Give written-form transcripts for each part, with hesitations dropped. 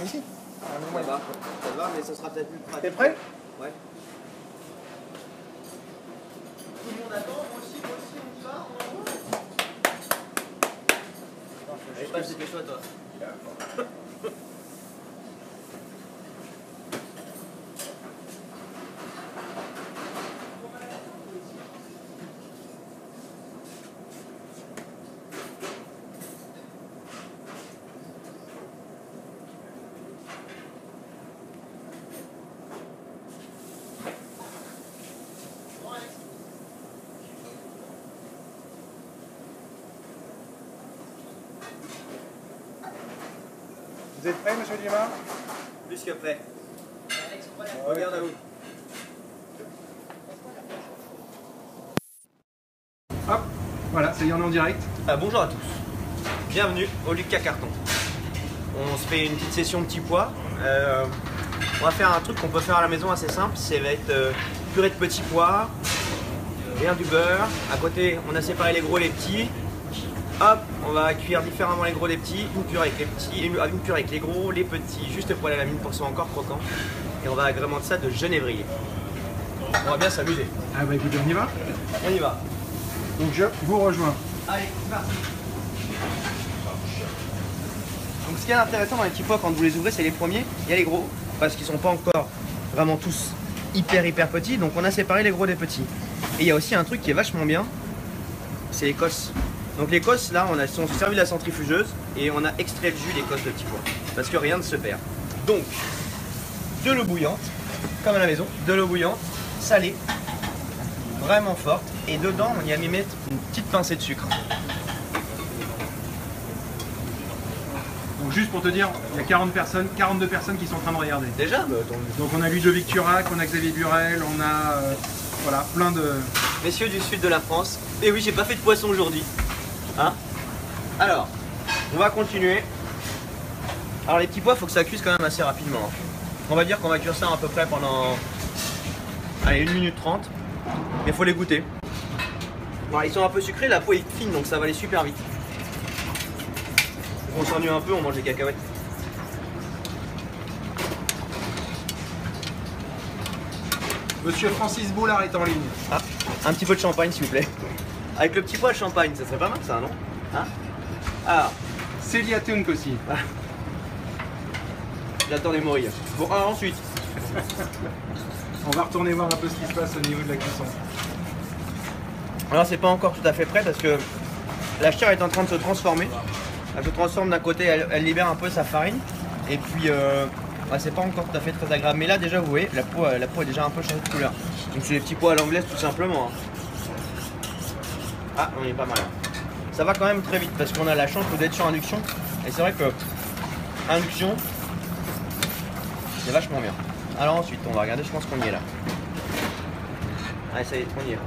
ici. Ça va, mais ça sera peut-être plus pratique. T'es prêt? Ouais. Tout le monde attend, moi aussi, on y va, Allez, passe, dépêche-toi, toi. Vous êtes prêts, monsieur Dumas? Plus que prêt. Regarde à vous. Hop, voilà, ça y est, on est en direct. Bonjour à tous. Bienvenue au Lucas Carton. On se fait une petite session de petits pois. On va faire un truc qu'on peut faire à la maison assez simple. Ça va être purée de petits pois, bien du beurre. À côté, on a séparé les gros et les petits. Hop, on va cuire différemment les gros des petits, une purée avec les petits, une purée avec les gros, les petits juste poêlés à la mine pour qu'ils soient encore croquants. Et on va agrémenter ça de genévrier. On va bien s'amuser. Ah bah écoutez, on y va? On y va. Donc je vous rejoins. Allez, c'est parti. Donc ce qui est intéressant dans les petits pois quand vous les ouvrez, c'est les premiers, il y a les gros, parce qu'ils sont pas encore vraiment tous hyper petits, donc on a séparé les gros des petits. Et il y a aussi un truc qui est vachement bien, c'est les cosses. Donc les cosses, là, on s'est servi de la centrifugeuse et on a extrait le jus des cosses de petits pois, parce que rien ne se perd. Donc, de l'eau bouillante, comme à la maison, de l'eau bouillante, salée, vraiment forte, et dedans, on y a mis mettre une petite pincée de sucre. Donc juste pour te dire, il y a 42 personnes qui sont en train de regarder. Déjà Donc on a Ludovic Turac, on a Xavier Burel, on a voilà, plein de... Messieurs du sud de la France. Et oui, j'ai pas fait de poisson aujourd'hui. Hein? Alors, on va continuer. Alors les petits pois, il faut que ça cuise quand même assez rapidement. On va dire qu'on va cuire ça à peu près pendant 1 minute 30. Mais il faut les goûter. Bon, ils sont un peu sucrés, la peau est fine, donc ça va aller super vite. On s'ennuie un peu, on mange des cacahuètes. Monsieur Francis Boulard est en ligne. Ah, un petit peu de champagne s'il vous plaît. Avec le petit pois de champagne, ça serait pas mal ça, non? Hein? Alors, Célia Tunk aussi. j'attendais mourir. Bon, alors ensuite. On va retourner voir un peu ce qui se passe au niveau de la cuisson. Alors c'est pas encore tout à fait prêt parce que la chair est en train de se transformer. Elle se transforme d'un côté, elle libère un peu sa farine. Et puis c'est pas encore tout à fait très agréable. Mais là déjà vous voyez, la peau est déjà un peu changée de couleur. Donc c'est les petits pois à l'anglaise tout simplement. Ah, on est pas mal. Ça va quand même très vite parce qu'on a la chance d'être sur induction. Et c'est vrai que induction, c'est vachement bien. Alors ensuite, on va regarder, je pense qu'on y est là. Allez, ça y est, on y est.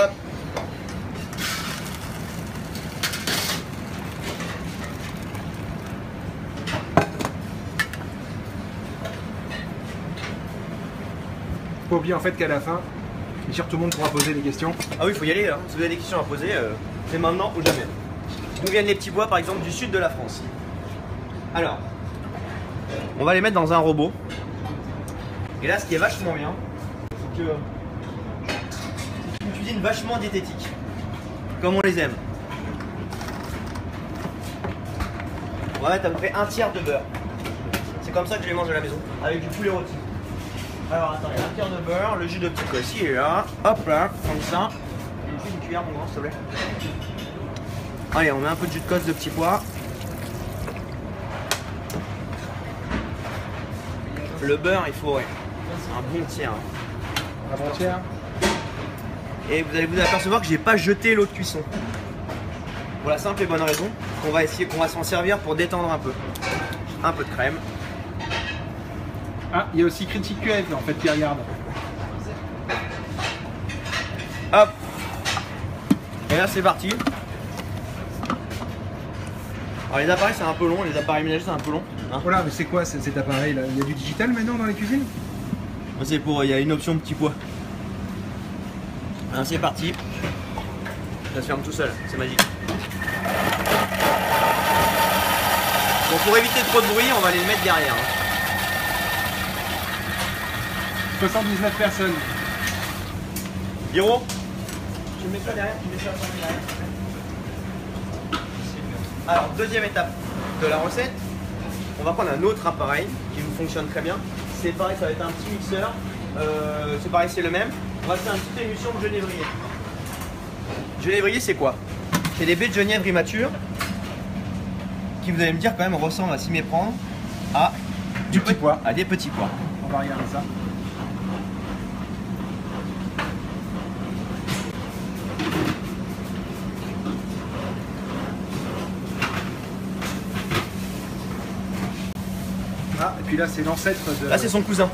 Hop. Faut pas oublier en fait qu'à la fin, bien sûr tout le monde pourra poser des questions. Ah oui, il faut y aller. Hein. Si vous avez des questions à poser, c'est maintenant ou jamais. D'où viennent les petits pois, par exemple, du sud de la France? Alors, on va les mettre dans un robot. Et là, ce qui est vachement bien, c'est que c'est une cuisine vachement diététique, comme on les aime. On va mettre à peu près 1/3 de beurre. C'est comme ça que je les mange à la maison, avec du poulet rôti. Alors attendez, 1/3 de beurre, le jus de petit pois ici et là, hop là, comme ça. Et une cuillère, mon grand, s'il te plaît. Allez, on met un peu de jus de cosse de petits pois. Le beurre, il faut un bon tiers. Un bon tiers. Et vous allez vous apercevoir que j'ai pas jeté l'eau de cuisson. Pour la simple et bonne raison qu'on va essayer, qu'on va s'en servir pour détendre un peu. Un peu de crème. Ah, il y a aussi Critique QF en fait qui regarde. Hop. Et là c'est parti. Alors les appareils c'est un peu long, les appareils ménagers c'est un peu long. Hein. Voilà, mais c'est quoi cet appareil là? Il y a du digital maintenant dans les cuisines? C'est pour, il y a une option petit pois. Alors c'est parti. Ça se ferme tout seul, c'est magique. pour éviter trop de bruit, on va les mettre derrière. Hein. 79 personnes. Hiro, tu mets ça derrière, tu mets ça derrière. Alors, deuxième étape de la recette, on va prendre un autre appareil qui fonctionne très bien. C'est pareil, ça va être un petit mixeur. C'est pareil, c'est le même. On va faire une petite émulsion de genévrier. Genévrier, c'est quoi? C'est des baies de genièvre immatures qui, vous allez me dire, quand même ressemblent, à s'y méprendre, à Du petit pois. à des petits pois. On va regarder ça. Ah, et puis là, c'est l'ancêtre de... Là, c'est son cousin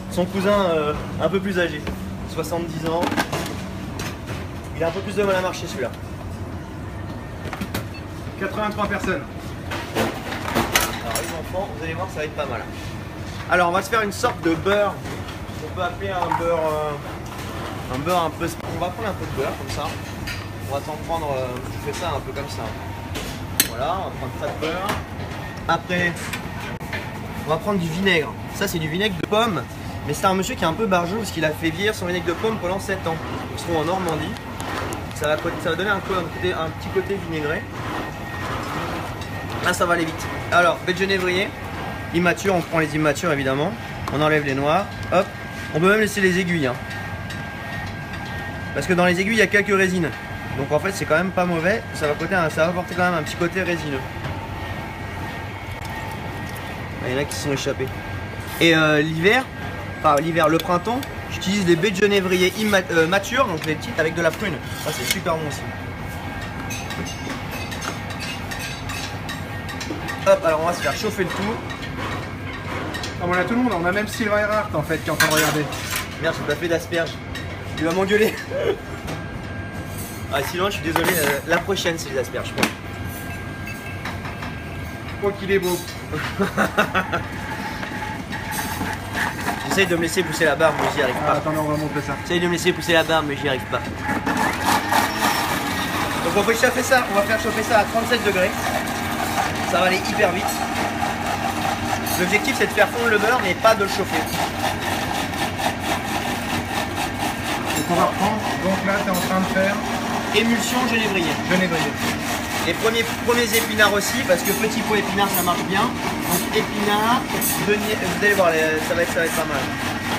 un peu plus âgé, 70 ans. Il a un peu plus de mal à marcher celui-là. 83 personnes. Alors les enfants, vous allez voir, ça va être pas mal. Alors on va se faire une sorte de beurre. On peut appeler un beurre un peu... On va prendre un peu de beurre comme ça. On va s'en prendre... je fais ça un peu comme ça. Voilà, on va prendre ça de beurre. Après, on va prendre du vinaigre. Ça c'est du vinaigre de pomme. Mais c'est un monsieur qui est un peu barjot parce qu'il a fait vieillir son vinaigre de pomme pendant 7 ans. Ils seront en Normandie. Ça va donner un petit côté vinaigré. Là ça va aller vite. Alors, baies de genévrier, immature, on prend les immatures évidemment. On enlève les noirs. Hop. On peut même laisser les aiguilles. Hein. Parce que dans les aiguilles il y a quelques résines. Donc en fait c'est quand même pas mauvais. Ça va apporter quand même un petit côté résineux. Il y en a qui se sont échappés. Et l'hiver, le printemps, j'utilise des baies de genévrier matures, donc les petites avec de la prune. Ça c'est super bon aussi. Hop, alors on va se faire chauffer le tout. Ah, on a tout le monde, on a même Sylvain Erhardt en fait qui est en train de regarder. Merde, j'ai pas fait d'asperges. Il va m'engueuler. Ah Sylvain, je suis désolé, la prochaine c'est les asperges, je crois. Oh qu'il est beau. J'essaye de me laisser pousser la barbe, mais j'y arrive pas. Attendez, on va montrer ça. J'essaye de me laisser pousser la barbe, mais j'y arrive pas. Donc on va chauffer ça, on va faire chauffer ça à 37 degrés. Ça va aller hyper vite. L'objectif c'est de faire fondre le beurre, mais pas de le chauffer. Donc on va reprendre. Donc là, tu es en train de faire Émulsion genévrier. genévrier. Les premiers épinards aussi, parce que petit pot épinard ça marche bien. Donc épinards, vous allez voir, ça va être pas mal.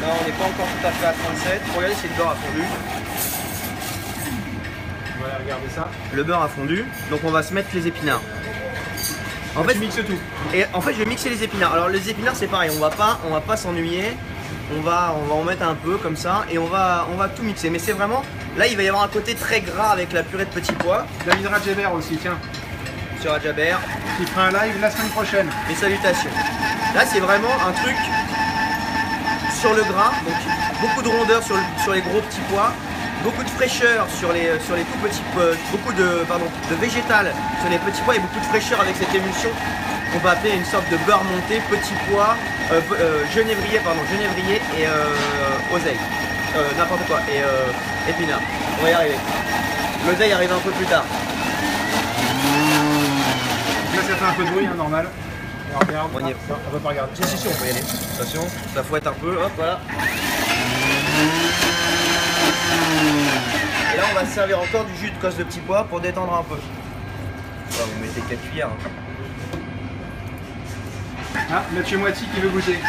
Là on n'est pas encore tout à fait à 37. Regardez si le beurre a fondu. On va regarder ça. Le beurre a fondu, donc on va se mettre les épinards. En fait, tu mixes tout. Et en fait je vais mixer les épinards. Alors les épinards c'est pareil, on va pas s'ennuyer. On va en mettre un peu comme ça et on va tout mixer. Mais c'est vraiment, là il va y avoir un côté très gras avec la purée de petits pois. David Radjeber aussi, tiens. Sur Adjaber. Qui fera un live la semaine prochaine. Et salutations. Là c'est vraiment un truc sur le gras, donc beaucoup de rondeur sur les gros petits pois, beaucoup de fraîcheur sur les tout petits pois, beaucoup de végétal sur les petits pois et beaucoup de fraîcheur avec cette émulsion qu'on va appeler une sorte de beurre monté, petits pois, genévrier et oseille. N'importe quoi, et épinard. On va y arriver. L'oseille arrive un peu plus tard. Là ça fait un peu de bruit, hein, normal. Et on regarde. On y est. On va pas regarder. Si, on peut y aller. Attention, ça fouette un peu, hop, voilà. Et là, on va se servir encore du jus de cosse de petits pois pour détendre un peu. Enfin, vous mettez 4 cuillères. Ah, Mathieu Moiti qui veut goûter.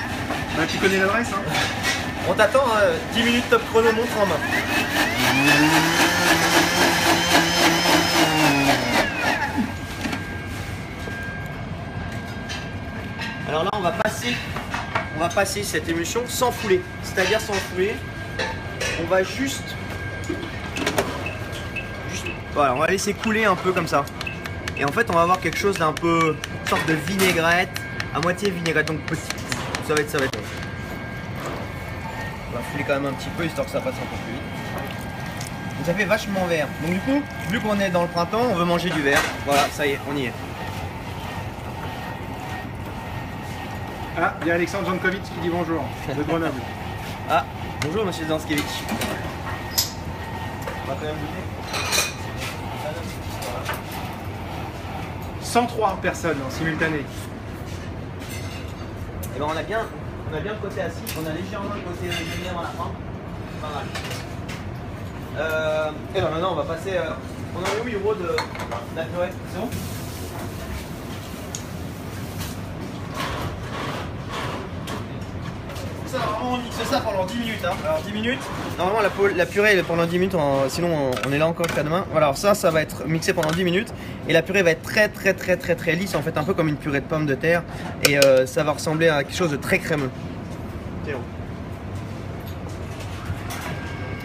Bah, tu connais l'adresse, hein. On t'attend, 10 minutes top chrono, montre en main. Alors là, on va passer cette émulsion sans fouler. C'est-à-dire sans fouler, on va juste, voilà, on va laisser couler un peu comme ça. Et en fait, on va avoir quelque chose d'un peu, une sorte de vinaigrette, à moitié vinaigrette, donc petit. Ça va être. On va fouler quand même un petit peu, histoire que ça passe un peu plus vite. Donc ça fait vachement vert. Donc du coup, vu qu'on est dans le printemps, on veut manger du vert. Voilà, ça y est, on y est. Ah, il y a Alexandre Jankovic qui dit bonjour, de Grenoble. Ah, bonjour monsieur Zanskevich. On va quand même goûter. 103 personnes en simultané. Et ben on a bien le côté acide, on a légèrement le côté végétarien à la fin. Pas mal. Et ben maintenant on va passer. On en est où Hiro de la purée? C'est bon? Ça, vraiment, on mixe ça pendant 10 minutes. Hein. Alors 10 minutes. Normalement la purée elle est pendant 10 minutes, sinon on est là encore jusqu'à demain. Voilà, alors ça va être mixé pendant 10 minutes. Et la purée va être très lisse, en fait un peu comme une purée de pommes de terre. Et ça va ressembler à quelque chose de très crémeux.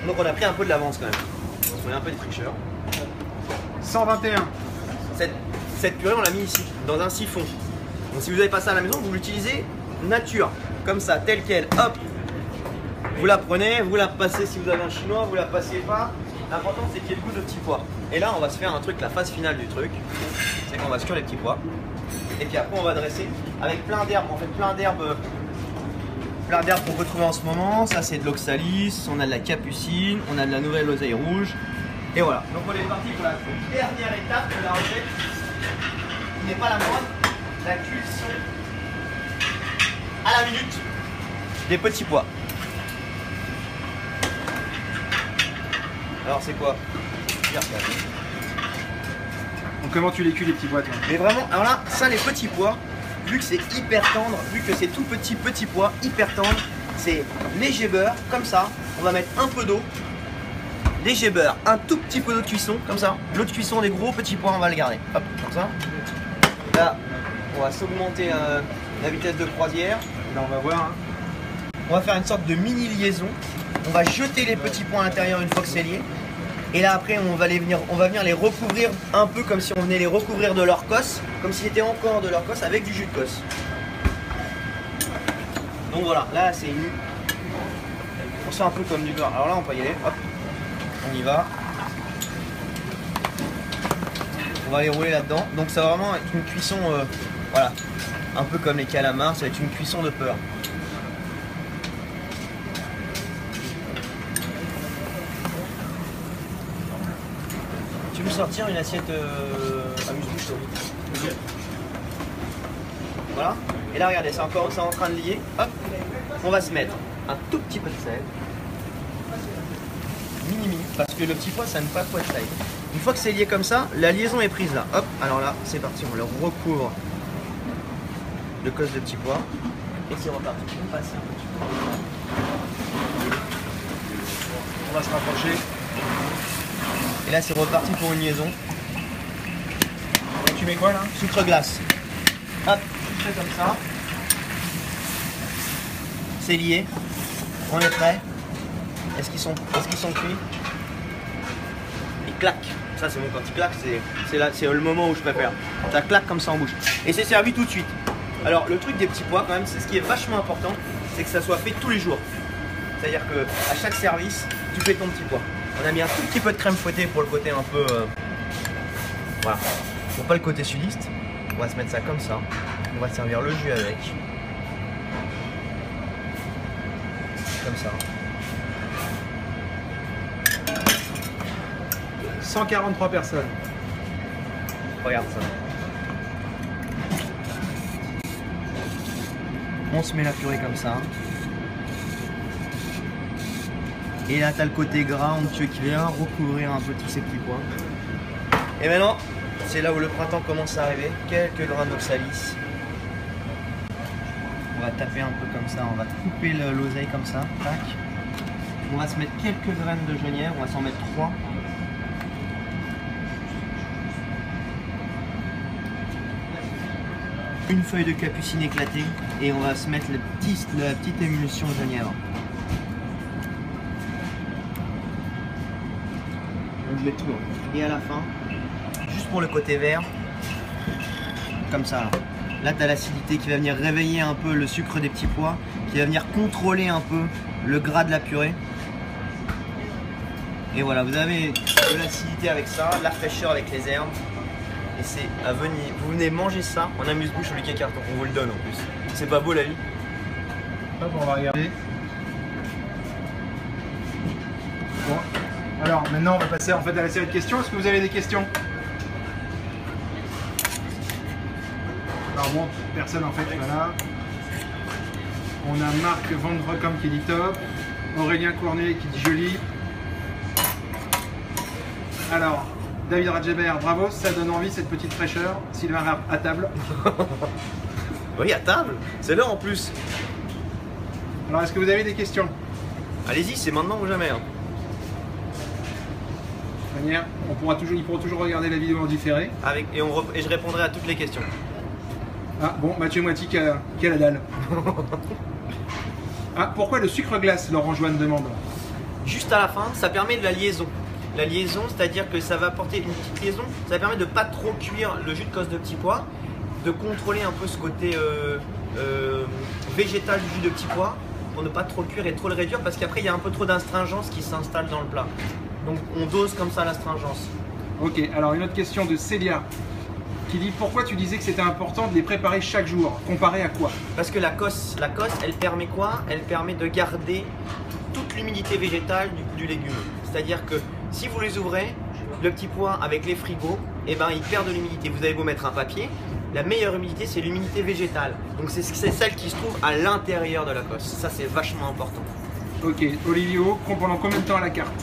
Donc on a pris un peu de l'avance quand même. On est un peu des tricheurs. 121. Cette purée on l'a mis ici, dans un siphon. Donc si vous n'avez pas ça à la maison, vous l'utilisez nature, comme ça, telle quelle. Hop, vous la prenez, vous la passez si vous avez un chinois, vous la passez pas. L'important c'est qu'il y ait le goût de petits pois. Et là on va se faire un truc, la phase finale du truc, c'est qu'on va sur les petits pois. Et puis après on va dresser avec plein d'herbes, en fait plein d'herbes qu'on peut trouver en ce moment. Ça c'est de l'oxalis, on a de la capucine, on a de la nouvelle oseille rouge. Et voilà, donc on est parti pour la dernière étape de la recette, qui n'est pas la moindre, la cuisson à la minute des petits pois. Alors c'est quoi? Donc comment tu les cuis les petits pois toi? Mais vraiment, alors là, ça les petits pois, vu que c'est hyper tendre, vu que c'est tout petit pois, hyper tendre, c'est léger beurre, comme ça, on va mettre un peu d'eau. Léger beurre, un tout petit peu d'eau de cuisson, comme ça. L'eau de cuisson des gros petits pois, on va le garder. Hop, comme ça. Là, on va s'augmenter la vitesse de croisière. Là on va voir. Hein. On va faire une sorte de mini liaison. On va jeter les petits pois à l'intérieur une fois que c'est lié. Et là après, on va venir les recouvrir un peu comme si on venait les recouvrir de leur cosse, comme si c'était encore de leur cosse avec du jus de cosse. Donc voilà, là c'est une. On sent un peu comme du beurre. Alors là, on peut y aller. Hop. On y va. On va les rouler là-dedans. Donc ça va vraiment être une cuisson, voilà, un peu comme les calamars, ça va être une cuisson de peur. Tu veux sortir une assiette amuse-bouche? Okay. Voilà. Et là regardez, c'est en train de lier. Hop. On va se mettre un tout petit peu de sel. Mini, parce que le petit pois ça n'aime pas trop être taille. Une fois que c'est lié comme ça, la liaison est prise là. Hop, alors là c'est parti, on le recouvre de cosse de petits pois et c'est reparti. On passe un petit peu. On va se rapprocher. Et là c'est reparti pour une liaison. Et tu mets quoi là? Sucre glace. Hop, je fais comme ça. C'est lié. On est prêt. Est-ce qu'ils sont cuits? Ils claquent. Ça c'est bon, quand ils claquent, c'est le moment où je préfère. Ça claque comme ça en bouche. Et c'est servi tout de suite. Alors le truc des petits pois quand même, c'est ce qui est vachement important, c'est que ça soit fait tous les jours. C'est-à-dire que à chaque service, tu fais ton petit pois. On a mis un tout petit peu de crème fouettée pour le côté un peu... voilà. Pour pas le côté sudiste. On va se mettre ça comme ça. On va servir le jus avec. Comme ça. 143 personnes. Regarde ça. On se met la purée comme ça. Et là, tu as le côté gras onctueux qui vient recouvrir un peu tous ces petits pois. Et maintenant, c'est là où le printemps commence à arriver. Quelques grains d'oxalis. On va taper un peu comme ça. On va couper l'oseille comme ça. Tac. On va se mettre quelques graines de genièvre. On va s'en mettre 3. Une feuille de capucine éclatée et on va se mettre la petite émulsion de genièvre. On met tout. Et à la fin, juste pour le côté vert, comme ça. Là, tu as l'acidité qui va venir réveiller un peu le sucre des petits pois, qui va venir contrôler un peu le gras de la purée. Et voilà, vous avez de l'acidité avec ça, de la fraîcheur avec les herbes. Et c'est à venir. Vous venez manger ça en amuse-bouche au Lucas Carton. On vous le donne en plus. C'est pas beau la vie? Hop, on va regarder. Bon. Alors maintenant on va passer en fait à la série de questions. Est-ce que vous avez des questions? Alors bon, personne en fait, voilà. On a Marc Van Brockham qui dit top. Aurélien Cournet qui dit joli. Alors, David Radjeber, bravo, ça donne envie cette petite fraîcheur. Sylvain Rapp à table. Oui, à table, c'est l'heure en plus. Alors, est-ce que vous avez des questions? Allez-y, c'est maintenant ou jamais. Hein. De toute manière, ils pourront toujours regarder la vidéo en différé. Et je répondrai à toutes les questions. Ah bon, Mathieu Moiti qui a la dalle. Ah, pourquoi le sucre glace, Laurent Joanne demande? Juste à la fin, ça permet de la liaison. La liaison, c'est-à-dire que ça va apporter une petite liaison, ça permet de ne pas trop cuire le jus de cosse de petits pois, de contrôler un peu ce côté végétal du jus de petits pois, pour ne pas trop le cuire et trop le réduire, parce qu'après il y a un peu trop d'astringence qui s'installe dans le plat. Donc on dose comme ça l'astringence. Ok, alors une autre question de Célia qui dit pourquoi tu disais que c'était important de les préparer chaque jour, comparé à quoi? Parce que la cosse, elle permet quoi? Elle permet de garder toute l'humidité végétale du légume. C'est-à-dire que si vous les ouvrez, le petit pois avec les frigos, eh ben, il perd de l'humidité. Vous avez beau mettre un papier, la meilleure humidité c'est l'humidité végétale. Donc c'est celle qui se trouve à l'intérieur de la cosse. Ça c'est vachement important. Ok, Olivio, pendant combien de temps à la carte?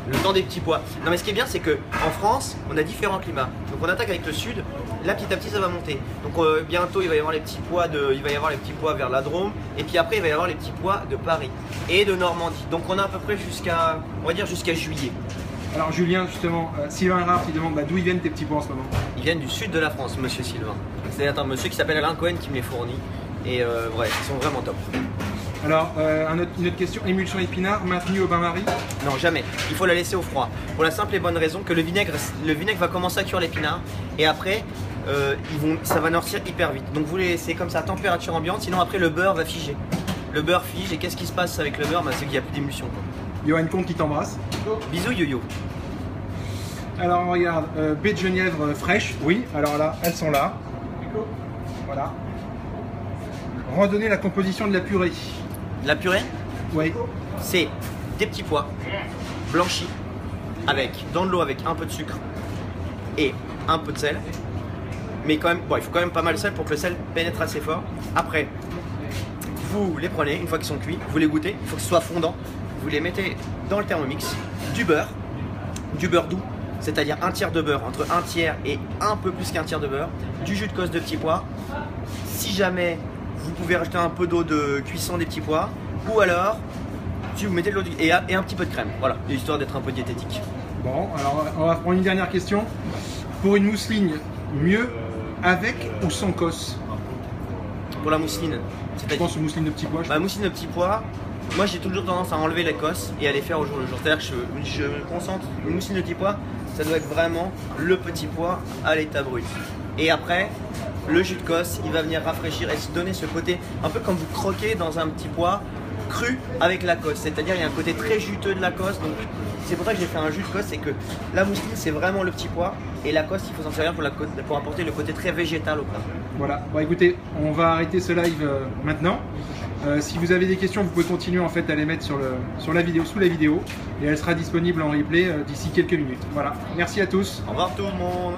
Le temps des petits pois. Non mais ce qui est bien c'est qu'en France, on a différents climats. Donc on attaque avec le sud, là petit à petit ça va monter. Donc bientôt il va y avoir les petits pois vers la Drôme, et puis après il va y avoir les petits pois de Paris et de Normandie. Donc on a à peu près jusqu'à, on va dire jusqu'à juillet. Alors Julien justement, Sylvain Rapp qui demande d'où ils viennent tes petits pois en ce moment? Ils viennent du sud de la France, monsieur Sylvain. C'est un monsieur qui s'appelle Alain Cohen qui me les fournit. Et ouais, ils sont vraiment top. Alors, une autre question, émulsion épinard, maintenue au bain-marie? Non, jamais. Il faut la laisser au froid. Pour la simple et bonne raison que le vinaigre va commencer à cuire l'épinard. Et après, ça va noircir hyper vite. Donc vous les laissez comme ça à température ambiante, sinon après le beurre va figer. Le beurre fige, et qu'est-ce qui se passe avec le beurre? C'est qu'il n'y a plus d'émulsion. Johan Comte qui t'embrasse. Bisous yo-yo. Alors on regarde, baies de genièvre fraîches, oui, alors là, elles sont là. Voilà. Redonner la composition de la purée. La purée? Oui. C'est des petits pois blanchis dans de l'eau avec un peu de sucre et un peu de sel. Mais quand même, bon, il faut quand même pas mal de sel pour que le sel pénètre assez fort. Après, vous les prenez, une fois qu'ils sont cuits, vous les goûtez, il faut que ce soit fondant. Vous les mettez dans le Thermomix, du beurre doux, c'est-à-dire un tiers de beurre, entre un tiers et un peu plus qu'un tiers de beurre, du jus de cosse de petits pois. Si jamais vous pouvez rajouter un peu d'eau de cuisson des petits pois, ou alors si vous mettez de l'eau et un petit peu de crème, voilà, histoire d'être un peu diététique. Bon, alors on va prendre une dernière question. Pour une mousseline, mieux avec ou sans cosse? Pour la mousseline, je pense aux mousselines de petits pois. La mousseline de petits pois, moi j'ai toujours tendance à enlever les cosses et à les faire au jour le jour. C'est-à-dire que je me concentre, une mousseline de petits pois, ça doit être vraiment le petit pois à l'état brut. Et après, le jus de cosse, il va venir rafraîchir et se donner ce côté, un peu comme vous croquez dans un petit pois cru avec la cosse. C'est-à-dire il y a un côté très juteux de la cosse. Donc c'est pour ça que j'ai fait un jus de cosse, c'est que la mousseline c'est vraiment le petit pois et la cosse il faut s'en servir pour apporter le côté très végétal au plat. Voilà, bon écoutez, on va arrêter ce live maintenant. Si vous avez des questions, vous pouvez continuer en fait à les mettre sur la vidéo, sous la vidéo, et elle sera disponible en replay d'ici quelques minutes. Voilà, merci à tous. Au revoir tout le monde.